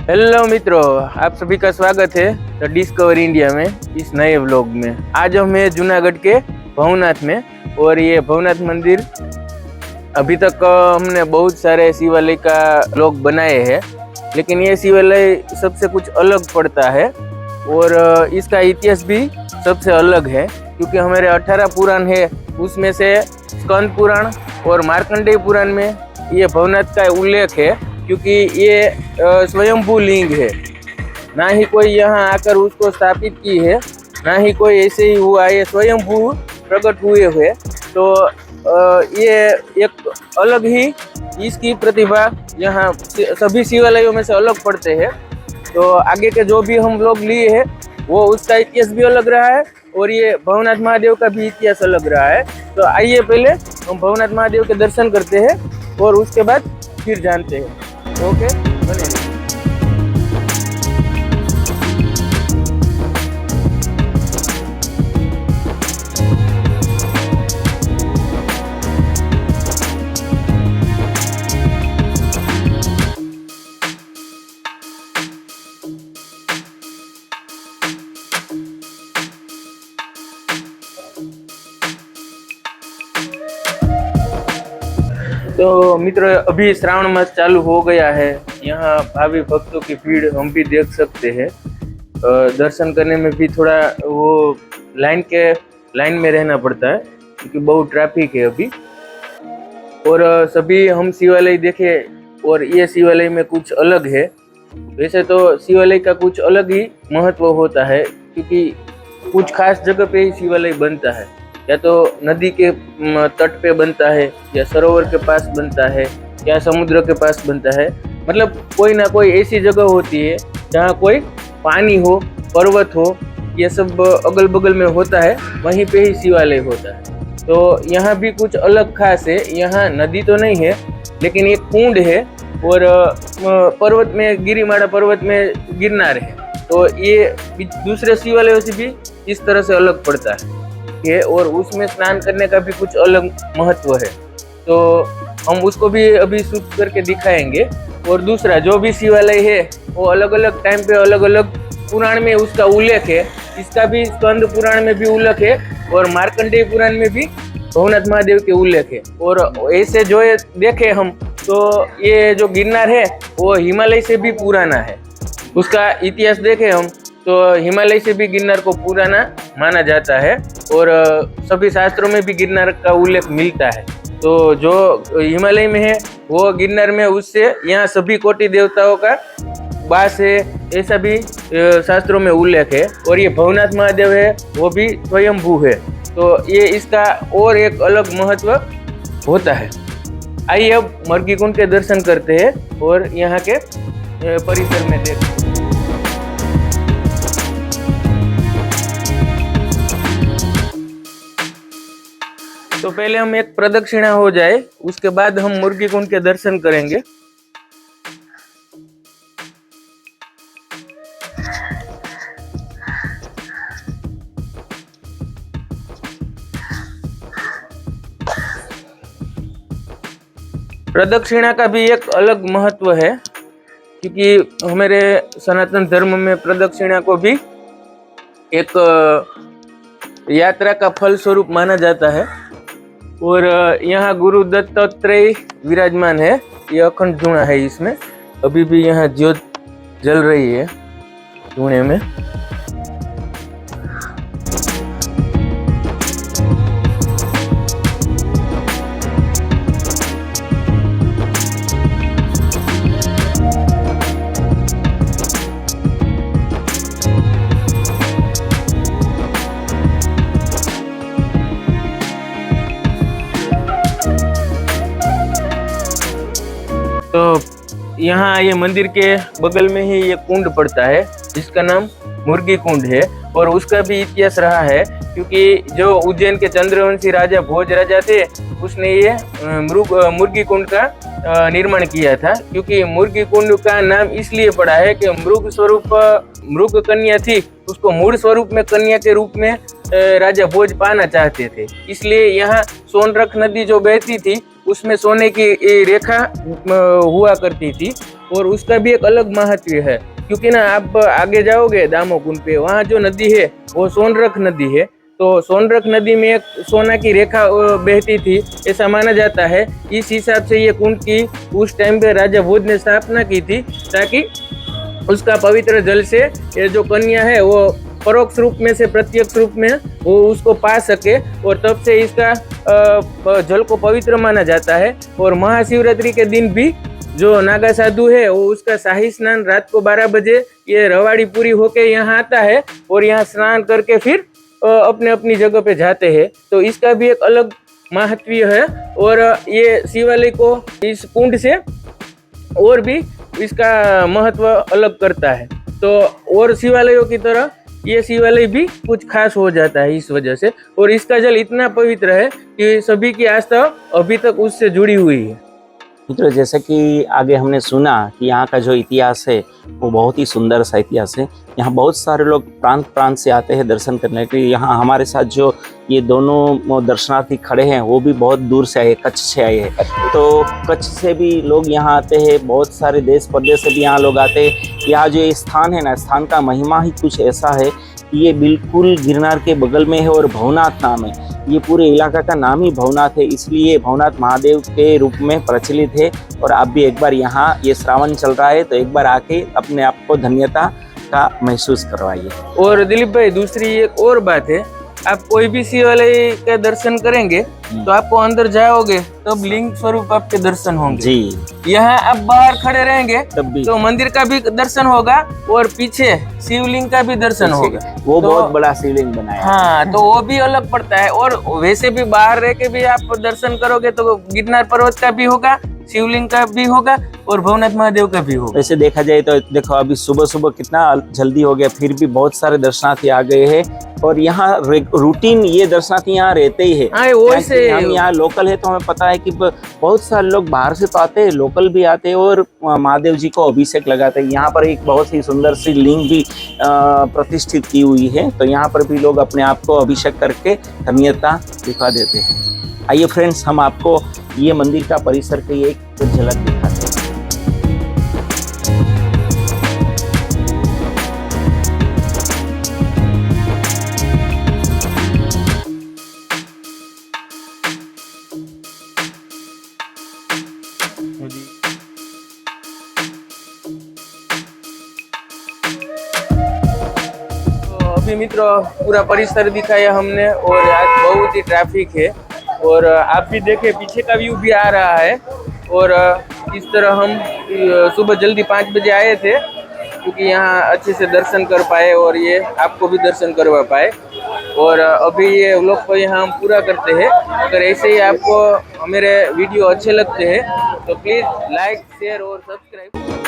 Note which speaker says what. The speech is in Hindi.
Speaker 1: हेलो मित्रों, आप सभी का स्वागत है द डिस्कवर इंडिया में इस नए व्लॉग में। आज हम हैं जूनागढ़ के भवनाथ में और ये भवनाथ मंदिर अभी तक हमने बहुत सारे शिवालय का व्लॉग बनाए हैं, लेकिन ये शिवालय सबसे कुछ अलग पड़ता है और इसका इतिहास भी सबसे अलग है, क्योंकि हमारे 18 पुराण है, उसमें से स्कंद पुराण और मार्कंडेय पुराण में ये भवनाथ का उल्लेख है, क्योंकि ये स्वयंभू लिंग है। ना ही कोई यहाँ आकर उसको स्थापित की है, ना ही कोई ऐसे ही हुआ, ये स्वयंभू प्रकट हुए हुए। तो ये एक अलग ही इसकी प्रतिभा यहाँ सभी शिवालयों में से अलग पड़ते हैं। तो आगे के जो भी हम लोग लिए हैं वो उसका इतिहास भी अलग रहा है और ये भवनाथ महादेव का भी इतिहास अलग रहा है। तो आइए पहले हम भवनाथ महादेव के दर्शन करते हैं और उसके बाद फिर जानते हैं। ओके, बने रहिए। तो मित्र, अभी श्रावण मास चालू हो गया है। यहाँ भावी भक्तों की भीड़ हम भी देख सकते हैं। दर्शन करने में भी थोड़ा वो लाइन में रहना पड़ता है, क्योंकि बहुत ट्रैफिक है अभी। और सभी हम शिवालय देखे और ये शिवालय में कुछ अलग है। वैसे तो शिवालय का कुछ अलग ही महत्व होता है, क्योंकि कुछ खास जगह पे ही शिवालय बनता है, या तो नदी के तट पे बनता है, या सरोवर के पास बनता है, या समुद्र के पास बनता है। मतलब कोई ना कोई ऐसी जगह होती है जहाँ कोई पानी हो, पर्वत हो, ये सब अगल बगल में होता है, वहीं पे ही शिवालय होता है। तो यहाँ भी कुछ अलग खास है। यहाँ नदी तो नहीं है, लेकिन एक कुंड है और पर्वत में, गिरिमाड़ा पर्वत में गिरनार है। तो ये दूसरे शिवालयों से भी इस तरह से अलग पड़ता है और उसमें स्नान करने का भी कुछ अलग महत्व है। तो हम उसको भी अभी शूट करके दिखाएंगे। और दूसरा जो भी शिवालय है वो अलग अलग टाइम पे अलग अलग पुराण में उसका उल्लेख है। इसका भी स्कंद पुराण में भी उल्लेख है और मार्कंडेय पुराण में भी भवनाथ महादेव के उल्लेख है। और ऐसे जो देखे हम, तो ये जो गिरनार है वो हिमालय से भी पुराना है। उसका इतिहास देखें हम, तो हिमालय से भी गिरनार को पुराना माना जाता है और सभी शास्त्रों में भी गिरनार का उल्लेख मिलता है। तो जो हिमालय में है वो गिरनार में, उससे यहाँ सभी कोटि देवताओं का वास है, ऐसा भी शास्त्रों में उल्लेख है। और ये भवनाथ महादेव है वो भी स्वयंभू है, तो ये इसका और एक अलग महत्व होता है। आइए अब मर्गी कुंड के दर्शन करते हैं और यहाँ के परिसर में देखते हैं। तो पहले हम एक प्रदक्षिणा हो जाए, उसके बाद हम मुर्गी कुंड के दर्शन करेंगे। प्रदक्षिणा का भी एक अलग महत्व है, क्योंकि हमारे सनातन धर्म में प्रदक्षिणा को भी एक यात्रा का फल स्वरूप माना जाता है। और यहाँ गुरु दत्तात्रेय विराजमान है। ये अखंड धुआं है, इसमें अभी भी यहाँ ज्योत जल रही है धुएं में। तो यहाँ ये मंदिर के बगल में ही ये कुंड पड़ता है, जिसका नाम मुर्गी कुंड है। और उसका भी इतिहास रहा है, क्योंकि जो उज्जैन के चंद्रवंशी राजा भोज राजा थे, उसने ये मुर्गी कुंड का निर्माण किया था। क्योंकि मुर्गी कुंड का नाम इसलिए पड़ा है कि मृग कन्या थी, उसको मूल स्वरूप में कन्या के रूप में राजा भोज पाना चाहते थे। इसलिए यहाँ सोनरख नदी जो बहती थी, उसमें सोने की रेखा हुआ करती थी। और उसका भी एक अलग महत्व है, क्योंकि ना आप आगे जाओगे दामो कुंड पे, वहाँ जो नदी है वो सोनरख नदी है। तो सोनरख नदी में एक सोना की रेखा बहती थी, ऐसा माना जाता है। इस हिसाब से ये कुंड की उस टाइम पे राजा भोज ने स्थापना की थी, ताकि उसका पवित्र जल से ये जो कन्या है वो परोक्ष रूप में से प्रत्यक्ष रूप में वो उसको पा सके, और तब से इसका जल को पवित्र माना जाता है। और महाशिवरात्रि के दिन भी जो नागा साधु है वो उसका शाही स्नान रात को 12 बजे ये रवाड़ी पूरी होके यहाँ आता है, और यहाँ स्नान करके फिर अपने अपनी जगह पे जाते हैं। तो इसका भी एक अलग महत्व है, और ये शिवालय को इस कुंड से और भी इसका महत्व अलग करता है। तो और शिवालयों की तरह ये शिवालय भी कुछ खास हो जाता है इस वजह से, और इसका जल इतना पवित्र है कि सभी की आस्था अभी तक उससे जुड़ी हुई है।
Speaker 2: मित्रों, जैसे कि आगे हमने सुना कि यहाँ का जो इतिहास है वो बहुत ही सुंदर सा इतिहास है। यहाँ बहुत सारे लोग प्रांत प्रांत से आते हैं दर्शन करने के लिए। यहाँ हमारे साथ जो ये दोनों दर्शनार्थी खड़े हैं वो भी बहुत दूर से आए, कच्छ से आए हैं। तो कच्छ से भी लोग यहाँ आते हैं, बहुत सारे देश प्रदेश से भी यहाँ लोग आते हैं। यहाँ जो ये स्थान है ना, स्थान का महिमा ही कुछ ऐसा है कि ये बिल्कुल गिरनार के बगल में है, और भवनाथ नाम है। ये पूरे इलाका का नाम ही भवनाथ है, इसलिए भवनाथ महादेव के रूप में प्रचलित है। और आप भी एक बार यहाँ, ये श्रावण चल रहा है तो एक बार आके अपने आप को धन्यता का महसूस करवाइए।
Speaker 1: और दिलीप भाई, दूसरी एक और बात है, आप कोई भी शिवालय का दर्शन करेंगे तो आपको अंदर जाओगे तब लिंग स्वरूप आपके दर्शन होंगे
Speaker 2: जी।
Speaker 1: यहाँ आप बाहर खड़े रहेंगे
Speaker 2: तब भी
Speaker 1: तो मंदिर का भी दर्शन होगा, और पीछे शिवलिंग का भी दर्शन होगा।
Speaker 2: वो
Speaker 1: तो
Speaker 2: बहुत बड़ा शिवलिंग बनाया है।
Speaker 1: हाँ, तो वो भी अलग पड़ता है। और वैसे भी बाहर रह के भी आप दर्शन करोगे तो गिरनार पर्वत का भी होगा, शिवलिंग का भी होगा, और भवनाथ महादेव का भी होगा।
Speaker 2: वैसे देखा जाए तो देखो अभी सुबह सुबह कितना जल्दी हो गया, फिर भी बहुत सारे दर्शनार्थी आ गए हैं। और यहाँ रूटीन ये दर्शनार्थी यहाँ रहते ही है। हम यहाँ लोकल है तो हमें पता है कि बहुत सारे लोग बाहर से तो आते हैं, लोकल भी आते हैं और महादेव जी को अभिषेक लगाते हैं। यहाँ पर एक बहुत ही सुंदर सी लिंग भी प्रतिष्ठित की हुई है, तो यहाँ पर भी लोग अपने आप को अभिषेक करके धन्यता दिखा देते हैं। आइए फ्रेंड्स, हम आपको ये मंदिर का परिसर की एक झलक दिखाते हैं।
Speaker 1: तो अभी मित्रों पूरा परिसर दिखाया हमने, और आज बहुत ही ट्रैफिक है, और आप भी देखें पीछे का व्यू भी आ रहा है। और इस तरह हम सुबह जल्दी 5 बजे आए थे, क्योंकि यहाँ अच्छे से दर्शन कर पाए और ये आपको भी दर्शन करवा पाए। और अभी ये व्लॉग को यहाँ हम पूरा करते हैं। अगर ऐसे ही आपको मेरे वीडियो अच्छे लगते हैं तो प्लीज़ लाइक, शेयर और सब्सक्राइब।